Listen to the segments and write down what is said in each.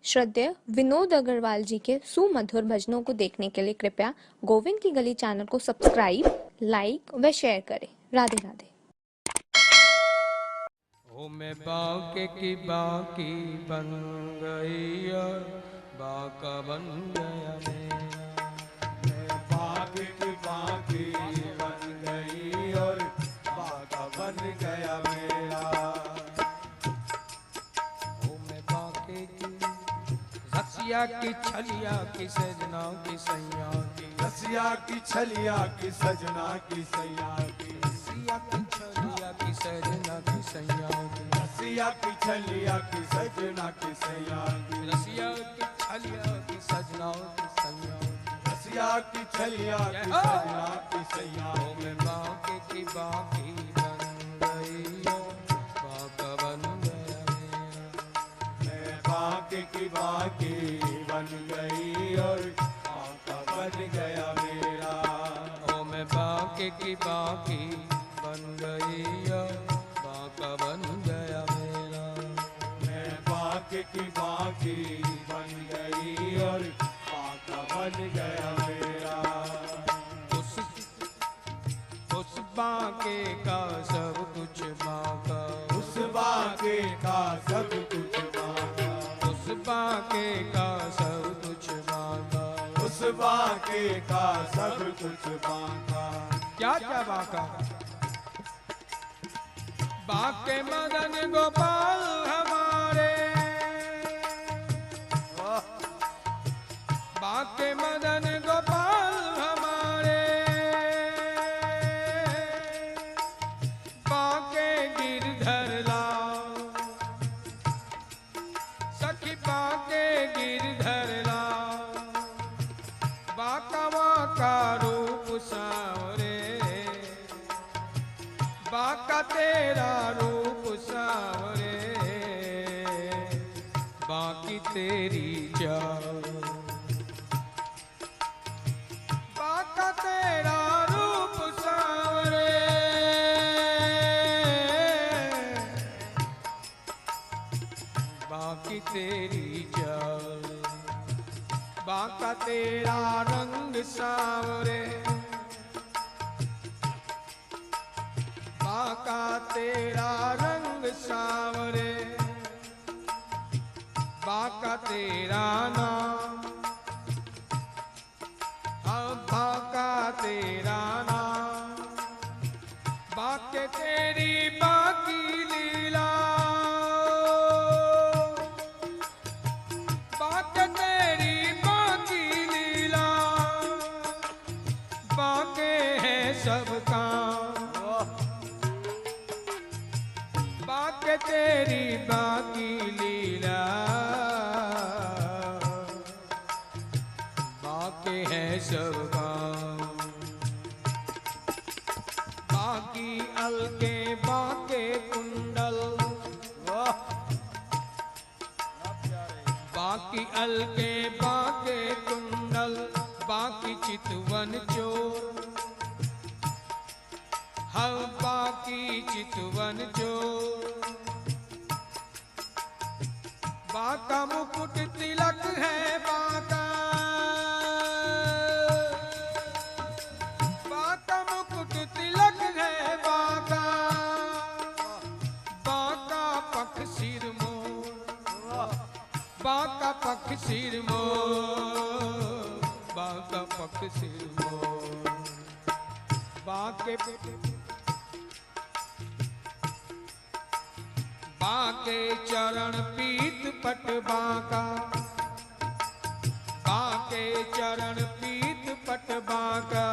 श्रद्धेय विनोद अग्रवाल जी के सुमधुर भजनों को देखने के लिए कृपया गोविंद की गली चैनल को सब्सक्राइब, लाइक व शेयर करें। राधे राधे। ओ मैं बांके की बांकी बन गई और बांका बन गया मेरा। मैं बांके की बांकी बन गई और बांका बन गया मेरा। ओ मैं बांके की रसिया की छलिया की सजना की सैया की, रसिया की छलिया की सजना की सैया की, रसिया की छलिया की सजना की सैया की, रसिया की छलिया की सजना की सैया की, रसिया की छलिया की सजना की सैया की, रसिया की छलिया की सजना की सैया ओ मैं बांके की बांकी बन गई और बांका बन गया मेरा। मैं बांके की बांकी बन गई और बांका बन गया मेरा। ओ मैं बांके की बांकी बन गई और बांका बन गया मेरा। मैं बांके की बांकी बन गई और बांका बन गया मेरा। उस बांके का सब कुछ बांका, उस बांके का सब कुछ बांका, उस बांके का सब कुछ बांका, उस बांके का सब कुछ बांका। क्या क्या बांका? बांके मदन गोपाल हमारे, बांके मदन गोपाल हमारे, बांके गिरधर लाल, सखी बांके गिरधर लाल, बांका बांका रूप सांवरे, बांका तेरा रूप सांवरे, बांकी तेरी चाल, बांका तेरा रूप सांवरे, बांकी तेरी चाल, बांका तेरा रंग सांवरे, बांका तेरा रंग सांवरे, बांका तेरा नाम, अब बांका तेरा नाम, बांके तेरी बाकी लीला, बांके तेरी बाकी लीला, बांके है सब काम, बांके तेरी बाकी लीला, बांके है सब काम, बाकी अलके बांके कुंडल, बाकी अलके बांके कुंडल, बाकी चितवन चोर, हम बाकी चितवन चोर, बांका मुकुट तिलक है बांका, बांका मुकुट तिलक है बांका, बांका पख सिर मोर, बांका पख सिर मोर, बांका पख सिर मोर, बांके बांके चरण पीत पट बांका, बांके चरण पीत पट बांका,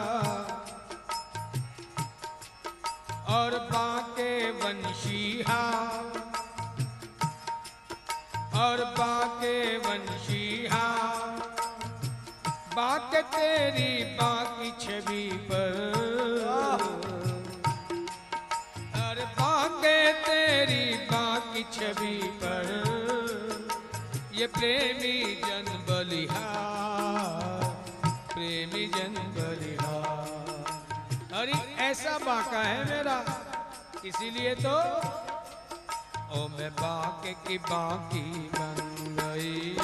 और बांके वंशीहा, और बांके वंशीहा, बांके तेरी बाकी छवि पर, और बांके तेरी बाकी छवि पर, ये प्रेमी जन बलिहार, प्रेमी जन बलिहार। अरे ऐसा बांका है मेरा, इसीलिए तो ओ मैं बांके की बांकी बन गई।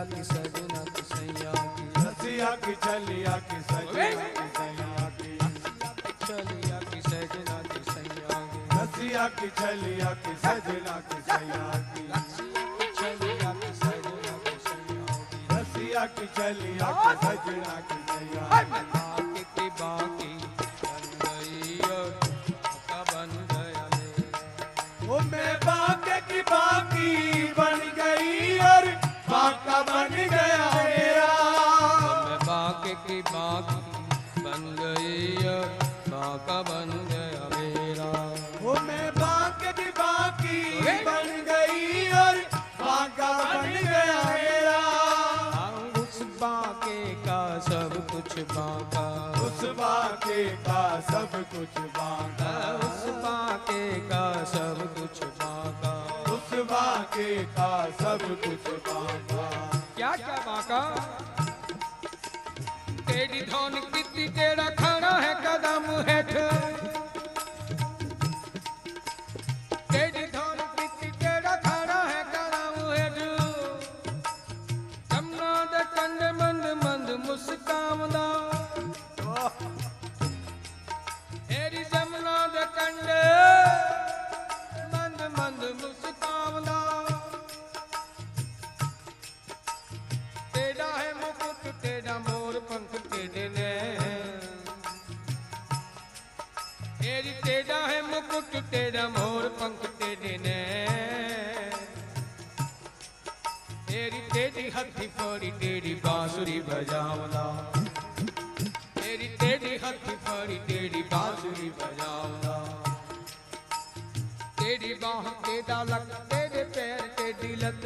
छलिया की सजना की सैया की रसिया की छलिया की सजना की सैया की छलिया की सजना की सैया की रसिया की छलिया की सजना की सैया की छलिया की सजना की सैया की रसिया की छलिया की सजना की सैया की बाकी की बाकी बन गई और का बन गया मेरा वो मैं बाके की बाकी बन गई और बाका बन गया मेरा मैं बाके की बाकी बन गई और बाका बन गया मेरा वो मैं बाके की बाकी बन गई और बाका बन गया मेरा उस बाके का सब कुछ बाका उस बाके का सब कुछ बाका उस बाके का सब कुछ बाका उस बाके का सब कुछ बाका क्या क्या बाका तेरी धौन कितनी तेरा खड़ा है कदम हेठ तेरी धौन कितनी तेरा खड़ा है कदम हेठ जमुना दे कंडे मंद मंद मुस्कामदा तेरी जमुना दे कंडे मंद मंद मुस्कामदा तेरा है मुकुट तेरा मोर पंख तेरे ने तेरी तेरा है मुकुट तेरा मोर पंख तेरे ने तेरी तेरी हथी फड़ी तेरी बांसुरी बजावला तेरी तेरी हथी फड़ी तेरी बांसुरी बजावला तेरी बाह तेरा लक तेरे पैर तेरी लत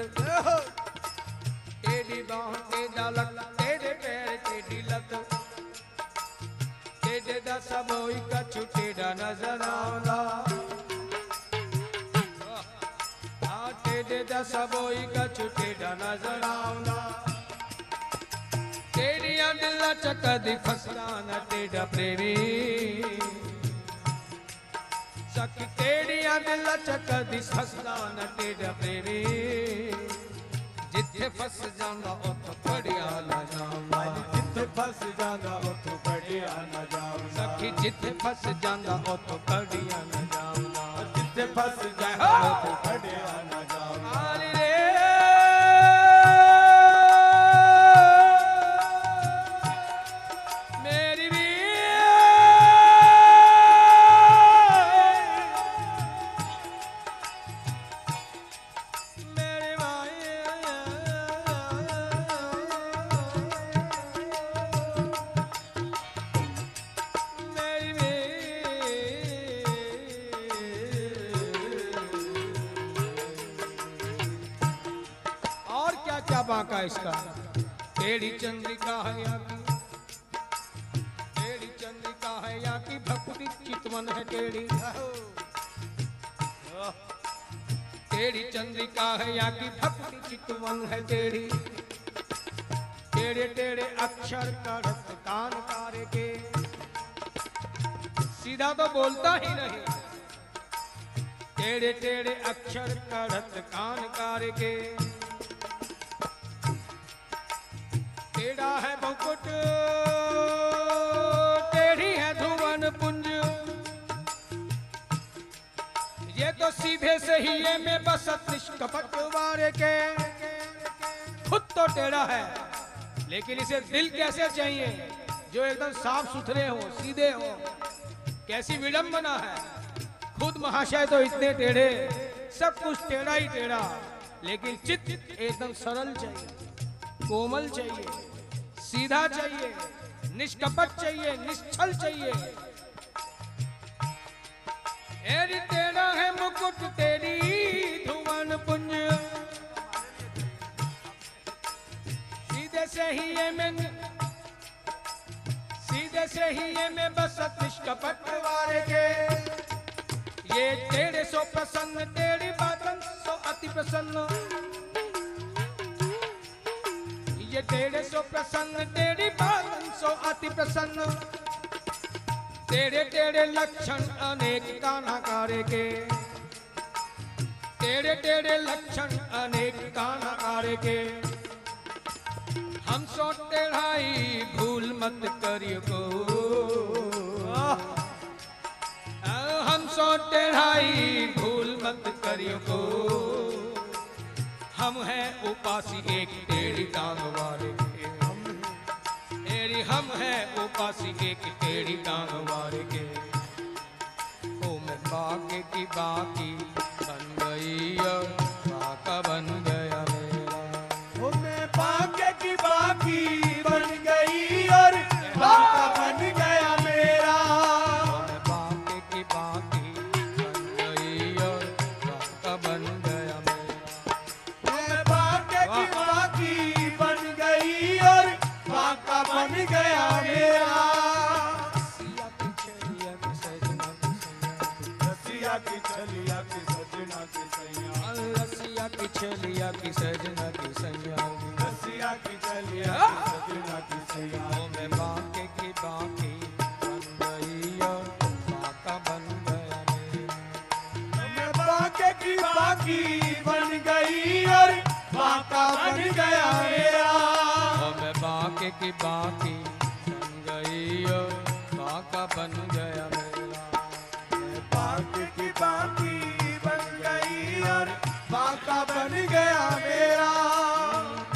तेरी बाह तेरा लक तेरे पैर तेरी लत तेरे दा सबोई कछु तेरा नजर आउंदा तेरे दा सबोई कछु तेरा नजर आउंदा तेरी दिल चकदी फसदा न तेरा प्रेमी सखी तेरी दिल चकदी फसदा न तेरा प्रेमी जिथे फस जांदा उथ फड़िया न जांदा जिथे फस जांदा उथ फड़िया न जांदा सखी जिथे फस जांदा उथ फड़िया न जांदा जिथे फस जांदा उथ फड़िया न जांदा आरे रे मेरी भी मेरे भाई मेरी भी और क्या क्या बाका इसका तेरी चंद्रिका है या की तेरी चंद्रिका है या की भक्ति चितवन है तेरी तेरी चंद्रिका है या की भक्ति चितवन है तेरी तेरे तेरे अक्षर करत कान कारे के सीधा तो बोलता ही नहीं तेरे तेरे अक्षर करत कान कारे के तेरा है मुकुट तेरी है धुवन पुंज ये तो सीधे से ही ये में बसत निष्कपट वारे के खुद तो टेढ़ा है लेकिन इसे दिल कैसे चाहिए जो एकदम साफ सुथरे हो सीधे हो कैसी विडंबना है खुद महाशय तो इतने टेढ़े सब कुछ टेढ़ा ही टेढ़ा लेकिन चित्त एकदम सरल चाहिए कोमल चाहिए सीधा चाहिए निष्कपट चाहिए निश्चल चाहिए तेरी तेरा है मुकुट तेरी धुवन पुंज सीधे से ही ये में सीधे से ही ये में बसत निष्कपट वारे के ये तेरे सो प्रसन्न तेरी बातन सो अति प्रसन्न ये तेरे सो प्रसन्न तेरी बातन सो अति प्रसन्न तेरे तेरे लक्षण अनेक कान्हा कारे के तेरे तेरे लक्षण अनेक कान्हा कारे के हमसो टेढ़ाई भूल मत करियो को, हमसो टेढ़ाई भूल मत करियो को। हम हैं उपासी एक टेढ़ी टांग वाले के, हम हैं उपासी एक टेढ़ी टांग वाले के। ओ मैं बाके की बाकी बन गई और बाका बन गया मेरा। ओ मैं बाके की बाकी बन गई और बाका बन गया मेरा। ओ मैं बाके की बाकी बन गई और बाका बन गया मेरा। ओ मैं बाके की बाकी बन गई और बाका बन गया मेरा। रसिया की छलिया की सजना की सैया, रसिया की छलिया की सजना की सैया, रसिया की छलिया की सजना की सैया। ओ मैं बाके की बाकी बन गई और बाका बन गया मेरा। मैं बाके की बाकी बन गई और बाका बन गया मेरा। ओ मैं बाके की बाकी बन गई और बाका बन गया मेरा। मैं बाके की बाकी बन गई और बाका बन गया मेरा।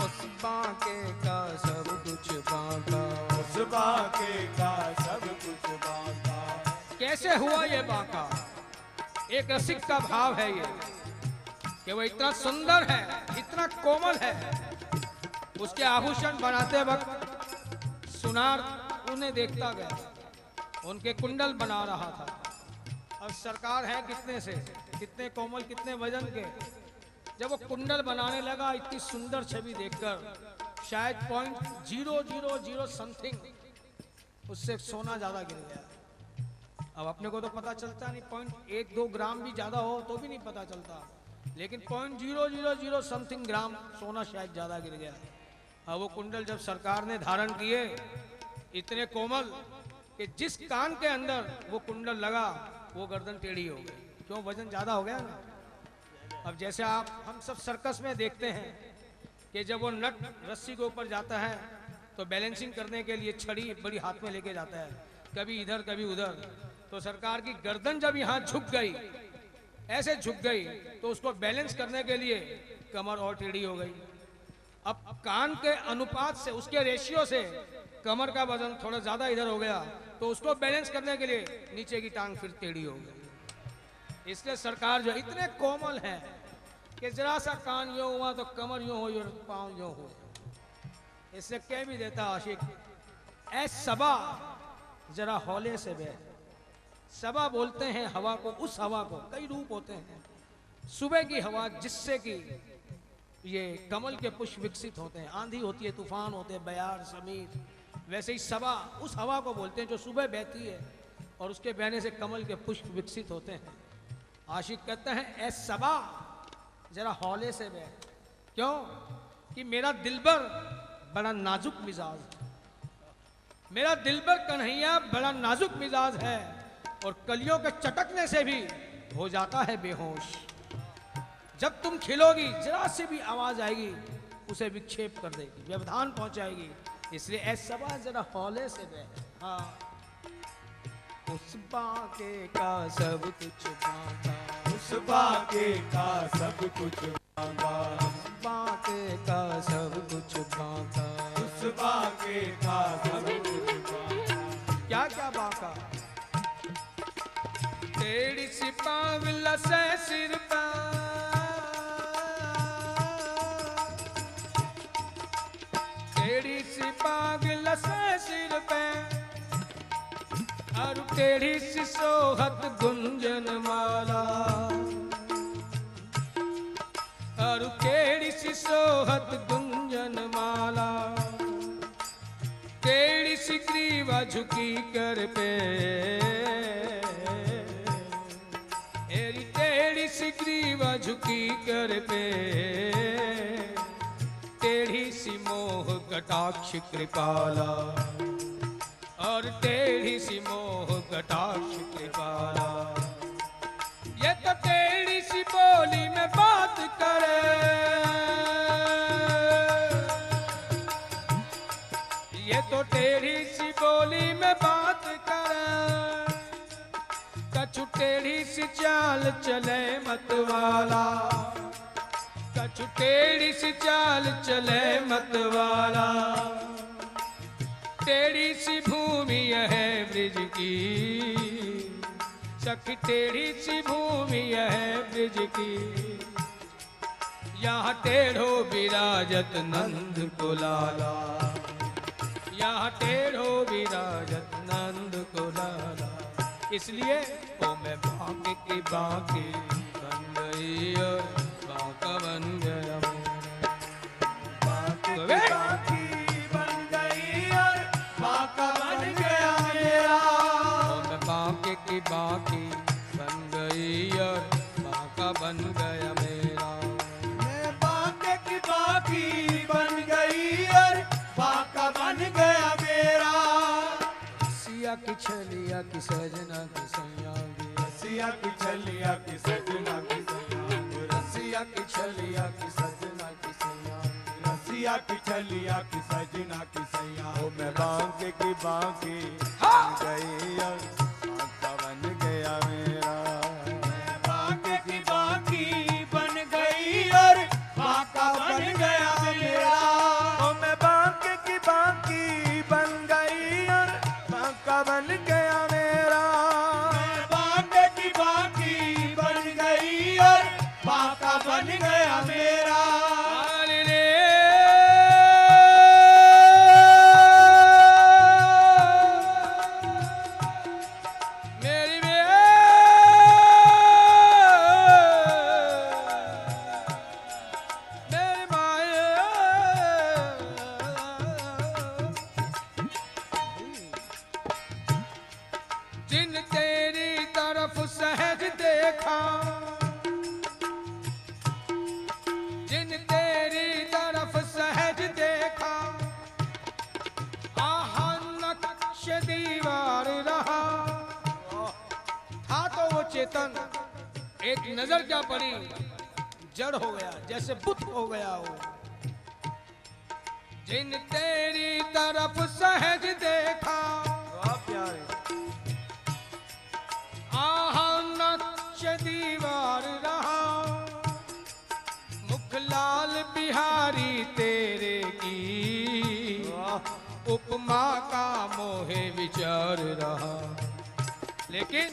उस बाके का सब कुछ बाका, उस बाके का सब कुछ बाका। कैसे हुआ ये बाका? एक रसिक का भाव है ये कि वो इतना सुंदर है, इतना कोमल है। उसके आभूषण बनाते वक्त सुनार उन्हें देखता गया, उनके कुंडल बना रहा था। अब सरकार है कितने से, कितने कोमल, कितने वजन के। जब वो कुंडल बनाने लगा, इतनी सुंदर छवि देखकर शायद 0.000 समथिंग उससे सोना ज्यादा गिर गया। अब अपने को तो पता चलता नहीं, 0.12 ग्राम भी ज्यादा हो तो भी नहीं पता चलता, लेकिन 0.000 समथिंग ग्राम सोना शायद ज्यादा गिर गया। अब वो कुंडल जब सरकार ने धारण किए, इतने कोमल कि जिस कान के अंदर वो कुंडल लगा वो गर्दन टेढ़ी हो गई। क्यों? वजन ज्यादा हो गया ना। अब जैसे हम सब सर्कस में देखते हैं कि जब वो नट रस्सी के ऊपर जाता है तो बैलेंसिंग करने के लिए छड़ी बड़ी हाथ में लेके जाता है, कभी इधर कभी उधर। तो सरकार की गर्दन जब यहाँ झुक गई, ऐसे झुक गई, तो उसको बैलेंस करने के लिए कमर और टेढ़ी हो गई। अब कान के अनुपात से, उसके रेशियो से कमर का वजन थोड़ा ज्यादा इधर हो गया, तो उसको बैलेंस करने के लिए नीचे की टांग फिर टेढ़ी हो गई। इसलिए सरकार जो इतने कोमल है कि जरा सा कान यूं हुआ तो कमर यूं हो और पांव यूं हो। इससे कह भी देता आशिक, ऐ सबा जरा हौले से बह। सबा बोलते हैं हवा को, उस हवा को कई रूप होते हैं। सुबह की हवा जिससे कि ये कमल के पुष्प विकसित होते हैं, आंधी होती है, तूफान होते हैं, बयार, समीर, वैसे ही सबा उस हवा को बोलते हैं जो सुबह बहती है और उसके बहने से कमल के पुष्प विकसित होते हैं। आशिक कहते हैं, ऐ सबा जरा हौले से बह। क्यों? कि मेरा दिलबर बड़ा नाजुक मिजाज है, मेरा दिलबर कन्हैया बड़ा नाजुक मिजाज है और कलियों के चटकने से भी हो जाता है बेहोश। जब तुम खिलोगी जरा से भी आवाज आएगी उसे विक्षेप कर देगी, व्यवधान पहुंचाएगी। इसलिए ऐसा जरा हौले से बह। हाँ, उस बाके का सब कुछ बाका, उस बाके का सब कुछ बाका, उस बाके का सब कुछ बाका, उस बाके का सब कुछ बाका। क्या क्या बाका? टेढ़ी सी पावला से सिर पर, टेढ़ी सी पागल से सिर पे, और टेढ़ी सी सोहत गुंजन माला, और टेढ़ी सी सोहत गुंजन माला, टेढ़ी सी ग्रीवा झुकी कर पे, टेढ़ी सी ग्रीवा झुकी कर पे, टेढ़ी सी मोह कटाक्ष कृपाला, और टेढ़ी सी मोह कटाक्ष कृपाला। ये तो टेढ़ी सी बोली में बात करे, टेढ़ी सी चाल चले मतवाला, कछु टेढ़ी सी चाल चले मतवाला, टेढ़ी सी भूमि है ब्रिज की, सखी टेढ़ी सी भूमि है ब्रिज की, यहाँ टेढ़ो विराजत नंद को लाला, यहाँ टेढ़ो विराजत नंद को लाला। इसलिए ओ मैं बांके की बांके बन गई और बांका बन गया बांके की बांकी बन गई और बांका बन गया मेरा। ओ मैं बांके की बांकी बन गई और बांका बन गया मेरा। मैं बांके की बांकी बन गई और बांका बन गया मेरा। सिया की छलिया की सजना की सैया गी, रसिया की छलिया की सजना की सैया गी, रसिया की छलिया की सजना की सैया गी, रसिया की छलिया की सजना की सैया। ओ मैं बांके की बांकी हाँ! बन गई और बांका बन गया मेरा। मैं बांके की बांकी बन गई और बांका बन गया मेरा। ओ मैं बांके की बांकी बन गई और बांका बन गया मेरा। मैं बांके की बांकी बन गई और बांका बन गया मेरा। अरे रे मेरी मेरी माया, जिन तेरी तरफ सहज देखा, जिन तेरी तरफ सहज देखा, आहा नक्श दीवार रहा। था तो वो चेतन, एक नजर क्या पड़ी, जड़ हो गया, जैसे बुत हो गया हो। जिन तेरी तरफ सहज देखा, आहा नक्श दीवार रहा, मुख लाल बिहारी तेरे की, उपमा का मोहे विचार रहा। लेकिन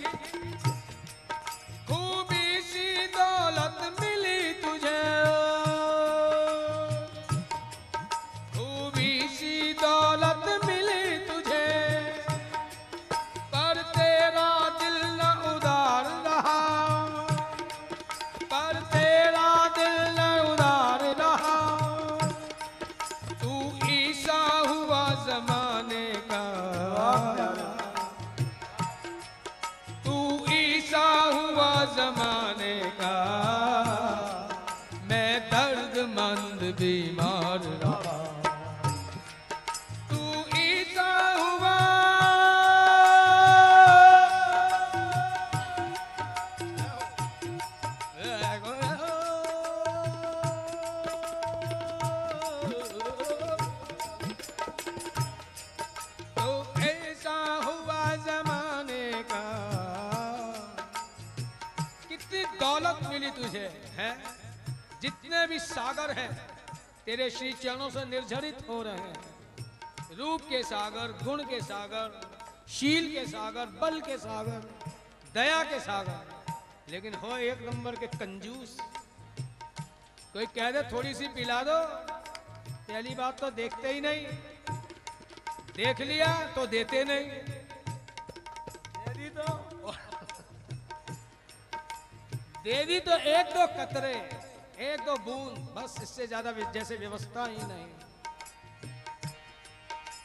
खूबी सी दौलत मिली तुझे, खूबी सी दौलत मिली तुझे, पर तेरा दिल न उदार रहा, पर तेरा दिल न उदार रहा। तू ईसा हुआ जमाने का, तू ईसा हुआ जमाने का, मैं दर्दमंद बीमार रहा। तू ईसा हुआ, तो ऐसा हुआ जमाने का। कितनी दौलत मिली तुझे है, जितने भी सागर हैं तेरे श्री चरणों से निर्झरित हो रहे हैं। रूप के सागर, गुण के सागर, शील के सागर, बल के सागर, दया के सागर। लेकिन हो एक नंबर के कंजूस। कोई कह दे थोड़ी सी पिला दो, पहली बात तो देखते ही नहीं, देख लिया तो देते नहीं। दे दी तो एक दो कतरे, एक दो बूंद, बस इससे ज्यादा जैसे व्यवस्था ही नहीं।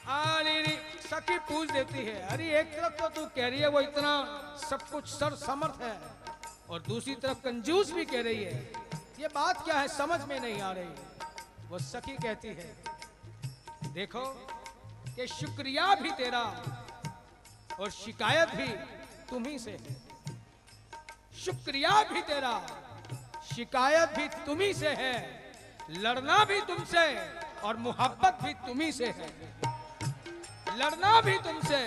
अरे सखी पूछ देती है, अरे एक तरफ तो तू कह रही है वो इतना सब कुछ सर समर्थ है, और दूसरी तरफ कंजूस भी कह रही है, ये बात क्या है समझ में नहीं आ रही। वो सखी कहती है, देखो कि शुक्रिया भी तेरा और शिकायत भी तुम्ही से है। शुक्रिया भी तेरा, शिकायत भी तुम्ही से है, लड़ना भी तुमसे और मोहब्बत भी तुम्ही से है। लड़ना भी तुमसे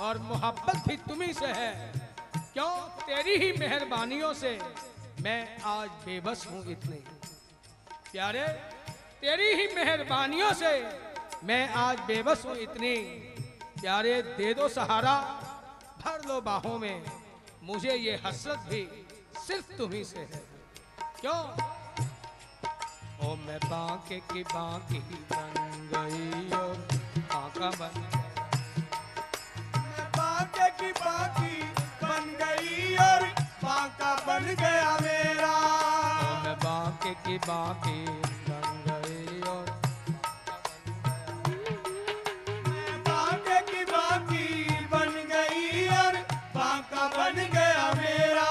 और मोहब्बत भी तुम्ही से है। क्यों? तेरी ही मेहरबानियों से मैं आज बेबस हूं इतने। प्यारे, तेरी ही मेहरबानियों से मैं आज बेबस हूं इतनी। प्यारे, दे दो सहारा, भर लो बाहों में, मुझे ये हसरत भी सिर्फ तुम्ही से है। क्यों? ओ मैं बांके की बांकी बन गई और बांका बन, मैं बांके की बांकी बन गई और बांका बन गया मेरा। ओ मैं बांके की बांकी बन गई और मैं बांके की बांकी बन गई और बांका बन गया मेरा।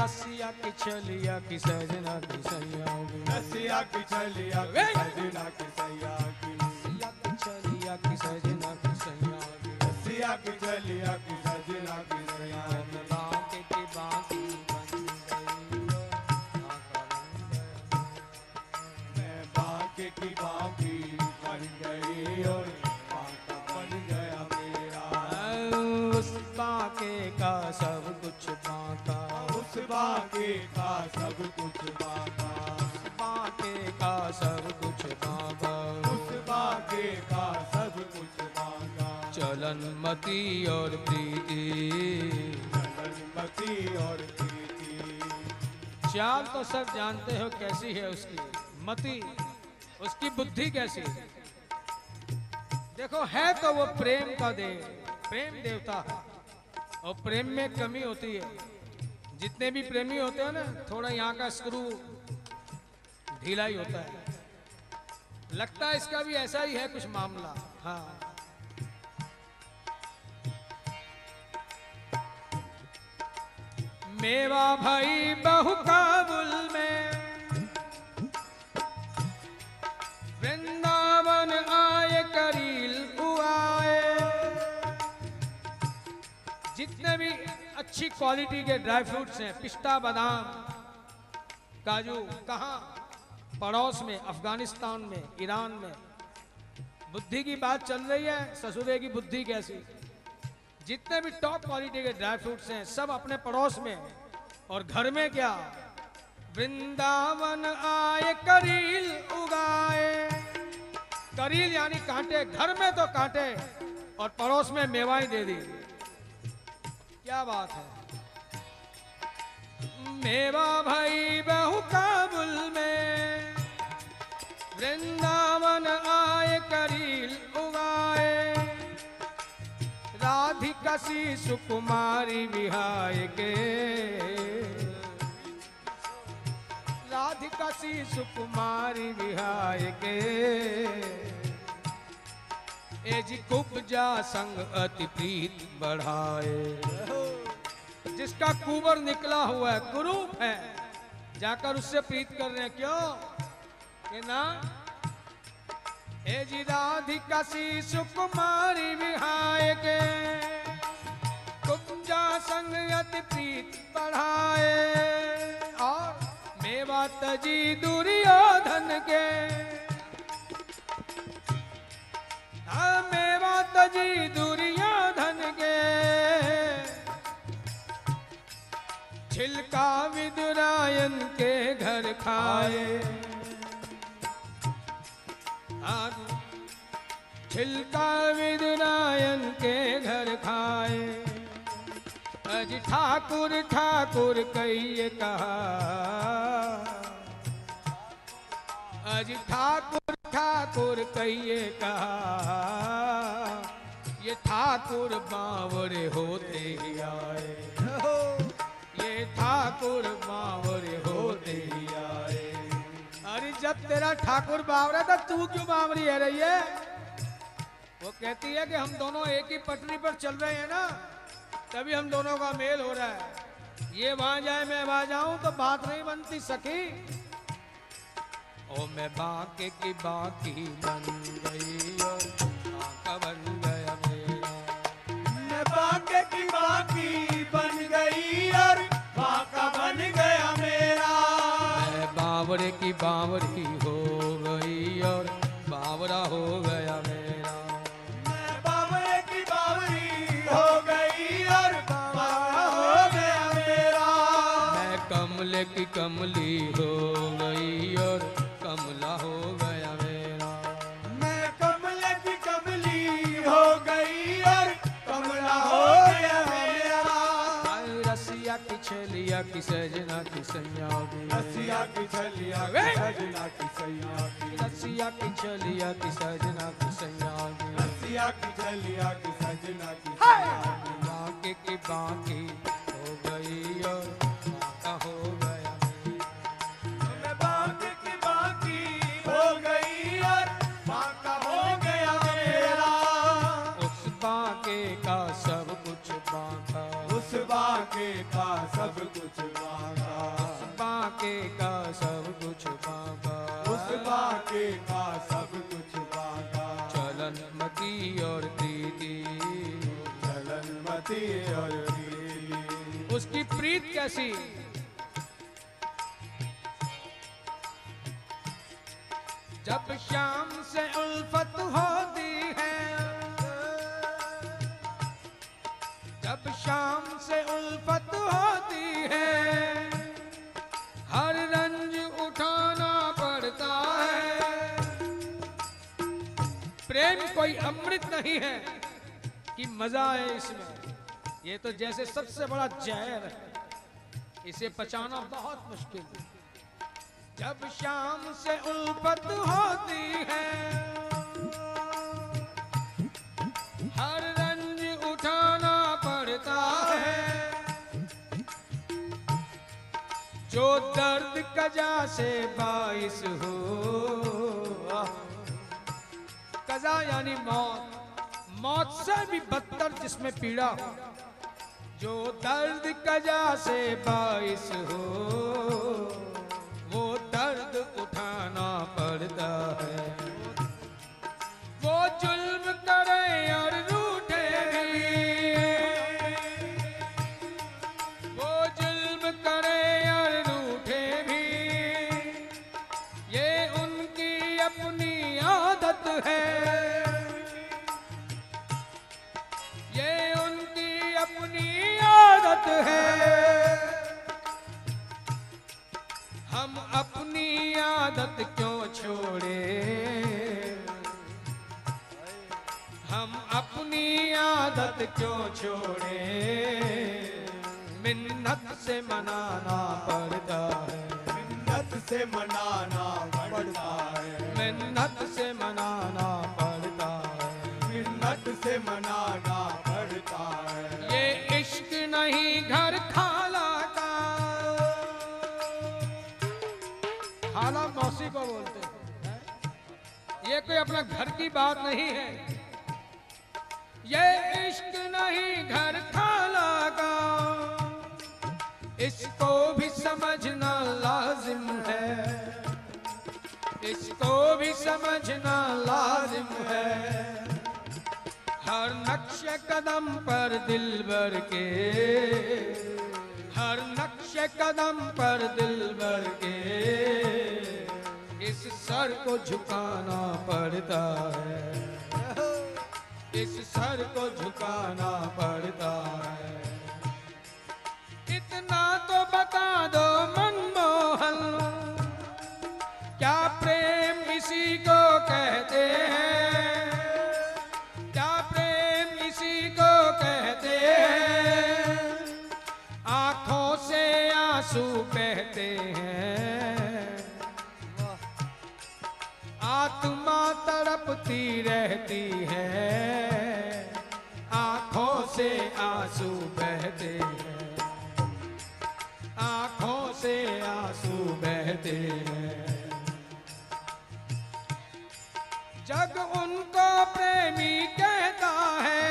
रसिया की चलिया की सजना की सैया की, रसिया की चलिया की सजना की सैया की, रसिया की चलिया की सजना की सैया की, रसिया की चलिया की सजना की सैया की। मैं बांके की बांकी बन गई मैं बांके की बांकी बन गई और बांका बन गया मेरा। और उस बांके का सब कुछ बांका, उस बांके का सब कुछ बांका, बांके का सब कुछ बांका, उस बांके का सब कुछ बांका। चलन मती और प्रीति, चलनमती और प्रीति। चाल तो सब जानते हो कैसी है उसकी, मति, उसकी बुद्धि कैसी है। देखो, है तो वो प्रेम का देव, प्रेम देवता है, और प्रेम में कमी होती है। जितने भी प्रेमी होते हैं ना, थोड़ा यहाँ का स्क्रू ढीला ही होता है। लगता है इसका भी ऐसा ही है कुछ मामला। हाँ, मेवा भाई बहु काबुल में, वृंदावन आए करील उआए। जितने भी अच्छी क्वालिटी के ड्राई फ्रूट्स हैं, पिस्ता, बादाम, काजू, कहाँ? पड़ोस में, अफगानिस्तान में, ईरान में। बुद्धि की बात चल रही है, ससुरे की बुद्धि कैसी। जितने भी टॉप क्वालिटी के ड्राई फ्रूट्स हैं सब अपने पड़ोस में, और घर में क्या? वृंदावन आए करील उगाए। करील यानी कांटे, घर में तो कांटे और पड़ोस में मेवाएं दे दी। क्या बात है। मेवा भाई बहु काबुल में, वृंदावन आए करील उगाए। राधिका सी सुकुमारी विहाय के, राधिका सी सुकुमारी विहाय के। ए जी कुब्जा संग अति प्रीत बढ़ाए। जिसका कुबर निकला हुआ है, कुरूप है, जाकर उससे प्रीत कर रहे हैं। क्यों? ये ना, ए जी राधिका सी सुकुमारी विहाय के, कुब्जा संग अति प्रीत बढ़ाए। और मेवा तजी दुर्योधन के, मेवा तजी दुर्योधन के। छिलका विदुरायन के घर खाए। छिलका विदुरायन के घर खाए। अज ठाकुर ठाकुर कहिए कहा, अज ठाकुर ठाकुर कहिए कहा। ये ठाकुर बावरे होते ही आए, ये ठाकुर बावरे होते ही आए। अरे जब तेरा ठाकुर बावरा था, तू क्यों बावरी है रही है? वो कहती है कि हम दोनों एक ही पटरी पर चल रहे हैं ना, तभी हम दोनों का मेल हो रहा है। ये वहां जाए मैं वहां जाऊं तो बात नहीं बनती सखी। ओ मैं बांके की बाकी बन गई और बांका बन गया मेरा। मैं बांके की बाकी बन गई और बांका बन गया मेरा। मैं बावरे की बावरी हो गई और बावरा हो गया मेरा। मैं बावरे की बावरी हो गई और बावरा हो कमल की कमली हो गई और कमला हो गया मेरा। मैं कमल की कमली हो गई और कमला हो गया मेरा। रसिया की छलिया की सजना की सैया की, रसिया की छलिया की सजना की सैया की, रसिया की छलिया की सजना की सैया की, रसिया की छलिया की सजना की सैया की। बाकी की बाकी हो गई और बाका हो गया। मैं बाकी की बाकी हो गई और बाका हो गया मेरा। उस बाके का सब कुछ बाका, उस बाके का सब कुछ बाका, बाके का सब कुछ बाका, उस बाके का सब कुछ बाका। चलन मती और प्रीति, चलनमती और प्रीति। उसकी प्रीत कैसी, जब शाम से उल्फत होती है, जब शाम से उल्फत होती है, हर रंज उठाना पड़ता है। प्रेम कोई अमृत नहीं है कि मजा है इसमें, ये तो जैसे सबसे बड़ा जहर है, इसे पचाना बहुत मुश्किल है। जब शाम से उल्फत होती है, हर रंज उठाना पड़ता है। जो दर्द कजा से बाइस हो, कजा यानी मौत, मौत से भी बदतर जिसमें पीड़ा हो। जो दर्द कजा से बाइस हो, वो दर्द उठाना पड़ता है। वो जुल्म करे और रूठे भी, वो जुल्म करे और रूठे भी, ये उनकी अपनी आदत है, ये उनकी अपनी आदत है। हम अपनी आदत क्यों छोड़े, हम अपनी आदत क्यों छोड़े, मिन्नत से मनाना पड़ता है, मिन्नत से मनाना पड़ता है, मिन्नत से मनाना पड़ता है, मिन्नत से मनाना पड़ता है। ये इश्क नहीं घर खाला का, खाला मौसी को बोलते हैं, ये कोई अपना घर की बात नहीं है। ये इश्क नहीं घर खाला का, इसको भी समझना लाजिम है, इसको भी समझना लाजिम है। हर नक्शे कदम पर दिलबर के, हर नक्शे कदम पर दिलबर के, इस सर को झुकाना पड़ता है, इस सर को झुकाना पड़ता है। इतना तो बता दो मनमोहन, क्या प्रेम इसी को कहते हैं, क्या प्रेम इसी को कहते हैं। आंखों से आंसू बहते हैं, आत्मा तड़पती रहती है, आंखों से आंसू बहते हैं, आंखों से आंसू बहते हैं। जग उनको प्रेमी कहता है,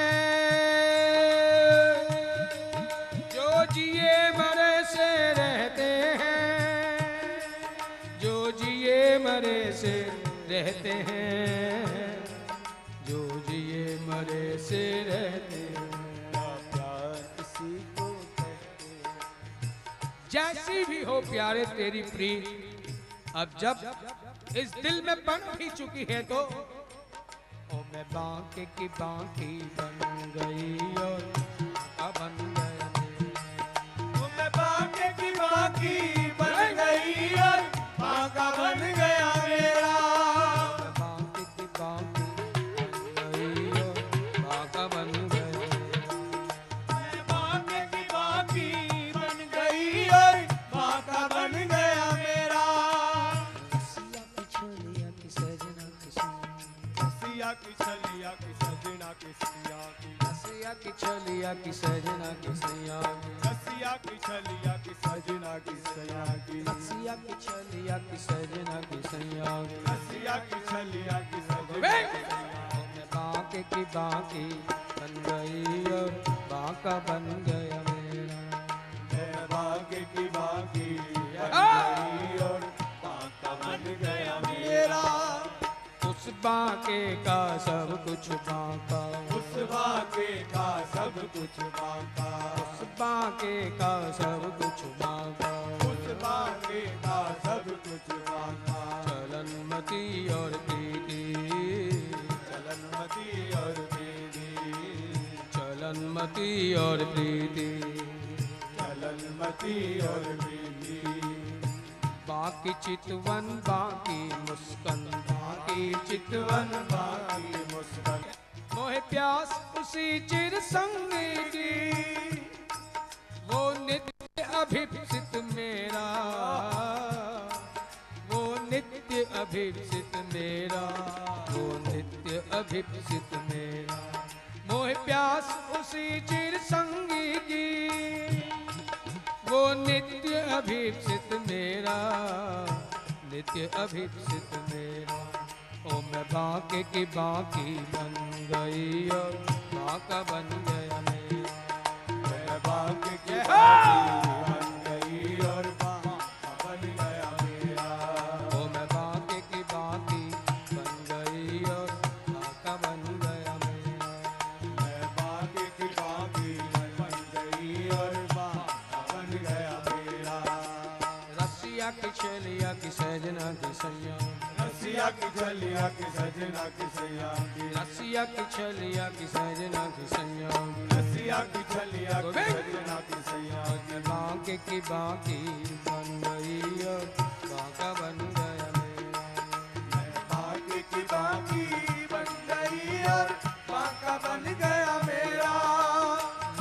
जो जिए मरे से रहते हैं, जो जिए मरे से रहते हैं, जो जिए मरे से रहते हैं। प्यार किसी को कहते हैं। जैसी भी हो प्यारे तेरी प्रीत, अब जब इस दिल में बन भी चुकी है तो ओ मैं बांके की बांकी बन गई और अब बन गया मैं बाके की बाकी सजना की सैया की, रसिया की छलिया की सजना की सैया की, रसिया की छलिया की सजना की सैया की, रसिया की छलिया की सजना की सैया मैं बांके की बांकी बन गई और बांका बन गया मेरा। मैं बांके की बांकी बन गई और बांका बन गया मेरा। उस बांके का सब कुछ बांका, उस बांके का सब कुछ बांका, उस बांके का सब कुछ बांका, उस बांके का सब कुछ बांका। चलनमती और प्रीति, चलनमती और प्रीति, चलनमती और प्रीति, चलनमती और प्रीति। बाकी चितवन बाकी मुस्कान, बाकी चितवन बाकी मुस्कान, मोहे प्यास उसी चिर संग की, वो नित्य अभिप्सित मेरा, वो नित्य अभिप्सित मेरा, वो नित्य अभिप्सित मेरा। मोहे प्यास उसी चिर संगी की, वो नित्य अभिप्सित मेरा, नित्य अभिप्सित मेरा। ओ मैं बांके की बांकी बन गई और बांका बन गया मेरा। मैं बांके की बांकी बन गई और बांका बन गया मेरा। ओ मैं बांके की बांकी बन गई और बांका बन गया मेरा। मैं बांके की बांकी बन गई और बांका बन गया मेरा। रसिया की छलिया की सजना की सैया, रसिया की छलिया की सजना की सैया की, रसिया की छलिया की सजना की सैया, रसिया की छलिया की सजना की सैया की। मैं बांके की बांकी बन गई और बांका बन गया मेरा। मैं बांके की बांकी बन गई और बांका बन गया मेरा।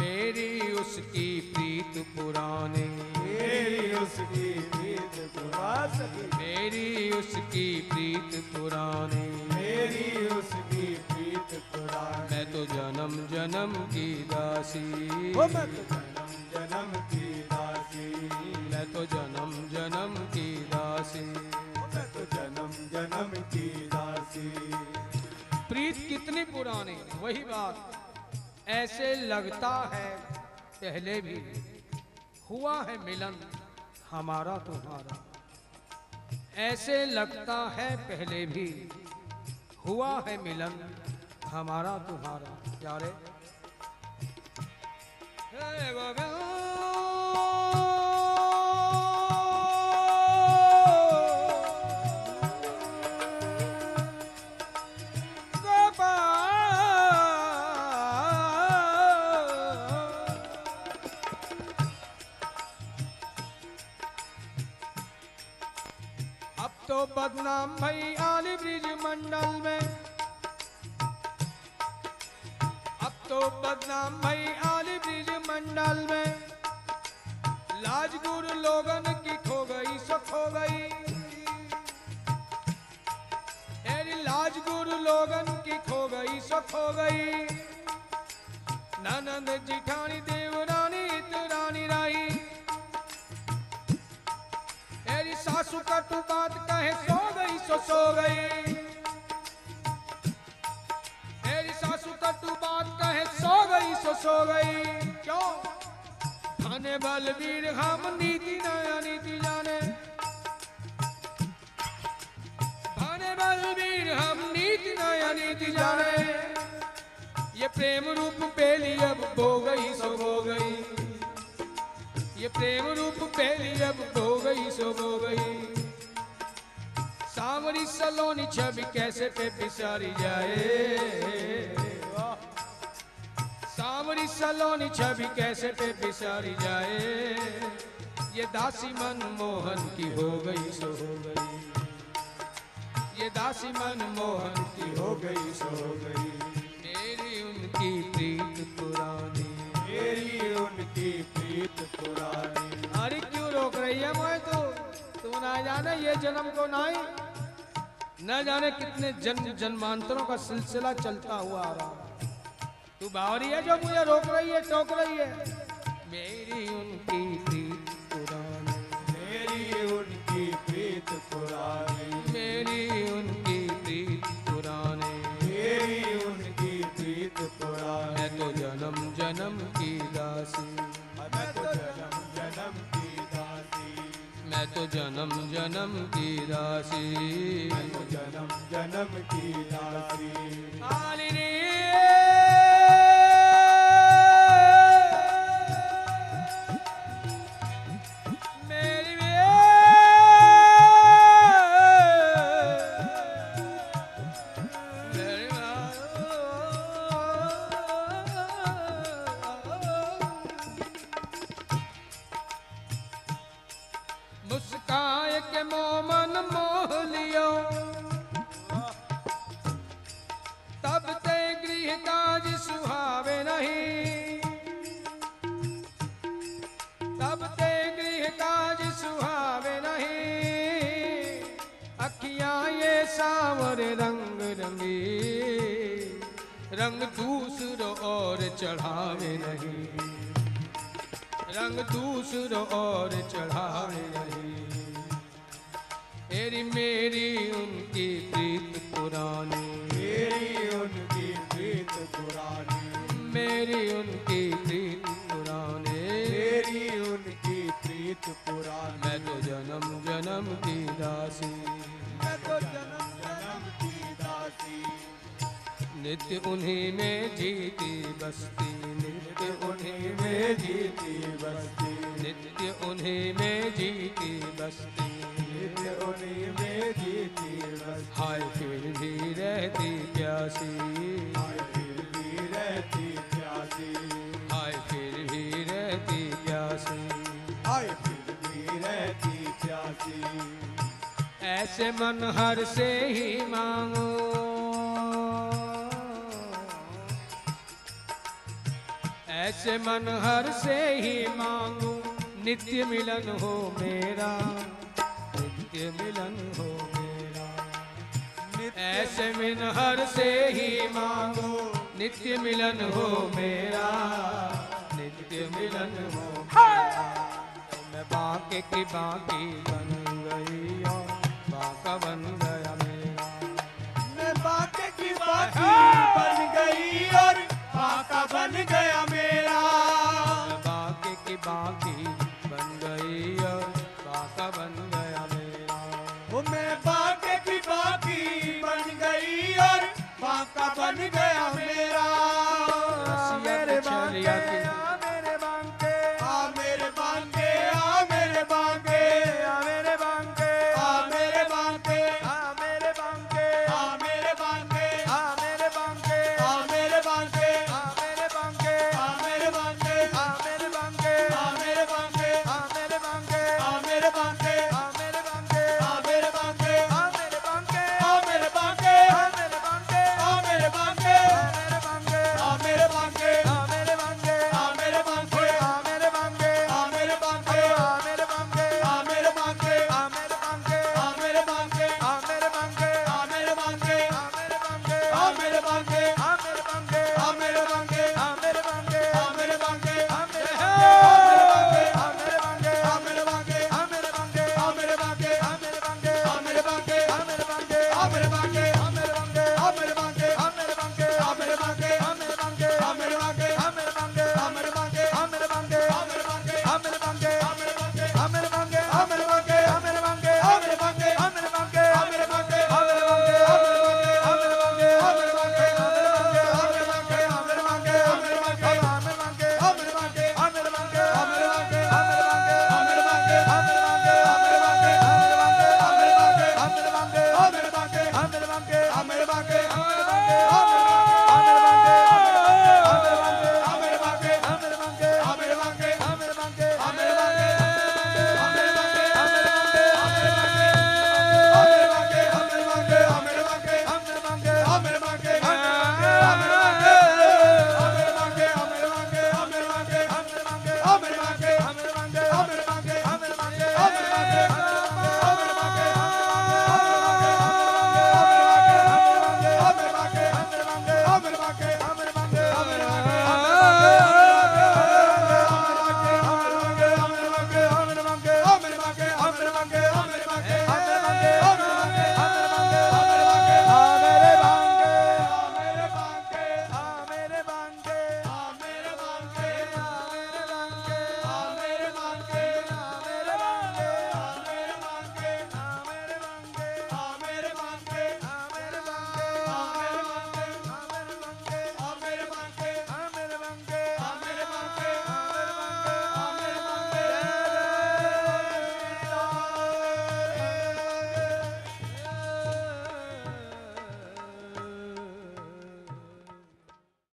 मेरी उसकी प्रीत पुरानी, मेरी उसकी प्रीत पुरा सकी, मेरी उसकी प्रीत पुरानी, मेरी उसकी प्रीत पुरानी। मैं तो जन्म जन्म की दासी, मैं तो जन्म जन्म की दासी, मैं तो जन्म जन्म की दासी। मैं तो जन्म जन्म की दासी। प्रीत कितनी पुरानी, वही बात, ऐसे लगता है पहले भी हुआ है मिलन हमारा तुम्हारा। ऐसे लगता है पहले भी हुआ है मिलन हमारा तुम्हारा। प्यारे हे गोविंद, अब तो बदनाम भई आली ब्रिज मंडल में, अब तो बदनाम भई आली ब्रिज मंडल में। लाज गुरु लोगन की खो गई सो खो गई, तेरी लाज गुरु लोगन की खो गई सो खो गई। ननंद जिठानी देवरानी इतरानी राही, तेरी सासू का तू बात कहे सो गई सो गई। तेरी सासू का तू बात कहे सो गई सो गई। क्यों? थाने बलवीर हम नीति नया नीति जाने, थाने बलवीर हम नीति नया नीति जाने। ये प्रेम रूप पेली अब हो गई सो हो गई, ये प्रेम रूप पहली अब हो गई सो हो गई। सांवरी सलोनी छवि कैसे पे बिसारी जाए, सांवरी सलोनी छवि कैसे पे बिसारी जाए। ये दासी मन मोहन की हो गई सो हो गई, ये दासी मन मोहन की हो गई सो हो गई। मेरी उनकी प्रीत पुरानी, मेरी उनकी प्रीत पुरानी। अरे क्यों रोक रही है मैं तू ना जाने ये जन्म को नहीं, न जाने कितने जन्मांतरों का सिलसिला चलता हुआ आ रहा। तू बावरी है जो मुझे रोक रही है, टोक रही है। मेरी उनकी प्रीत पुरानी, मेरी उनकी प्रीत पुरानी, मेरी उनकी प्रीत पुरानी, मेरी उनकी प्रीत पुरानी। मैं तो जन्म जन्म की दासी, मैं तो जन्म जन्म की दासी, मैं तो जन्म जन्म की दासी, मैं तो जन्म जन्म की दासी। आलिनी मेरी मुस्काए के मोमन मोह लियो, तब ते गृह काज सुहावे नहीं, तब ते गृह काज सुहावे नहीं। अखियां ये सावर रंग रंगी, रंग दूसरो और चढ़ावे नहीं, रंग दूसरो और चढ़ावे नहीं। मेरी उनकी प्रीत पुरानी, मेरी उनकी प्रीत पुरानी, मेरी उनकी प्रीत पुरानी, मेरी उनकी प्रीत पुरानी। मैं तो जन्म जन्म की दासी, मैं तो जन्म जन्म की दासी। नित्य उन्हीं में जीती बसती, नित्य उन्हीं में जीती बसती, नित्य उन्हीं में जीती बसती, नित्य उन्हीं में जीती बसती। हाय फिर भी रहती प्यासी, हाय फिर भी रहती प्यासी, हाय फिर भी रहती प्यासी, हाय फिर भी रहती प्यासी। ऐसे मन हर से ही मांगो, ऐसे मन हर से ही मांगू, नित्य मिलन हो मेरा, नित्य मिलन हो मेरा। ऐसे मन हर से ही मांगू, नित्य मिलन हो मेरा, नित्य मिलन हो मेरा। मैं बाके की बाकी बन गई और बाका बन गया मेरा, मैं बाके की बाकी बन गई और बाका बन गया मेरा। मैं बाके की बाकी